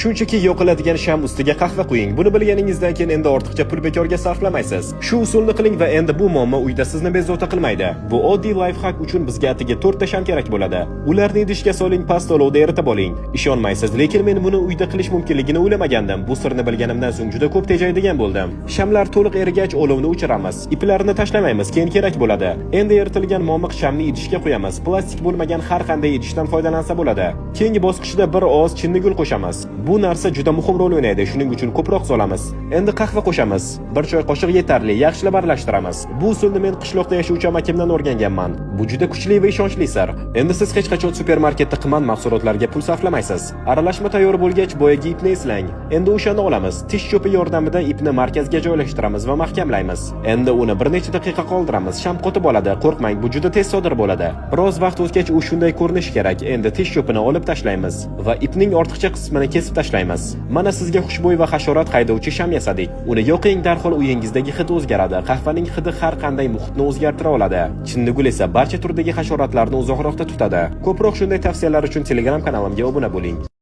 Shunchaki yoqiladigan sham ustiga qahva quying. Buni bilganingizdan keyin endi ortiqcha pul bekorga sarflamaysiz. Shu usulni qiling va endi bu muammo uyda sizni bezovta qilmaydi. Bu oddiy layfhak uchun bizga atigi 4 ta sham kerak bo'ladi. Ularni idishga soling, past olovda eritib oling. Ishonmaysiz, lekin men buni uyda qilish mumkinligini o'ylamagandim. Bu sirni bilganimdan so'ng juda ko'p tejaydigan bo'ldim. Shamlar to'liq erigach olovni o'chiramiz. Iplarni tashlamaymiz, keyin kerak bo'ladi. Endi eritilgan momiq shamni idishga qo'yamiz. Plastik bo'lmagan har qanday idishdan foydalansa bo'ladi. Keyingi bosqichda bir oz chinnigul qo'shamiz. Bu narsa juda muhim rol o'ynaydi, shuning uchun ko'proq solamiz. Endi qahva qo'shamiz. 1 choy qoshiq yetarli, yaxshilab aralashtiramiz. Bu usulni men qishloqda yashovchi amakimdan o'rganganman. Bu juda kuchli va ishonchli sir. Endi siz hech qachon supermarketda qimmat mahsulotlarga pul sarflamaysiz. Aralashma tayyor bo'lgach, boyagi ipni eslang. Endi o'shani olamiz. Tish cho'pi yordamida ipni markazga joylashtiramiz va mahkamlaymiz. Endi uni bir necha daqiqa qoldiramiz. Sham qotib oladi. Qo'rqmang, bu juda tez sodir bo'ladi. Biroz vaqt o'tgach u shunday ko'rinishi kerak. Endi tish cho'pini olib tashlaymiz va ipning ortiqcha qismini kesib tashlaymiz. Mana sizga xushbo'y va hasharot haydovchi sham yasadik. Uni yoqing, darhol uyingizdagi hid o'zgaradi. Qahvaning hidi har qanday muhitni o'zgartira oladi. Chinnigul esa barcha turdagi hasharotlarni uzoqroqda tutadi. Ko'proq shunday tavsiyalar uchun Telegram kanalimga obuna bo'ling.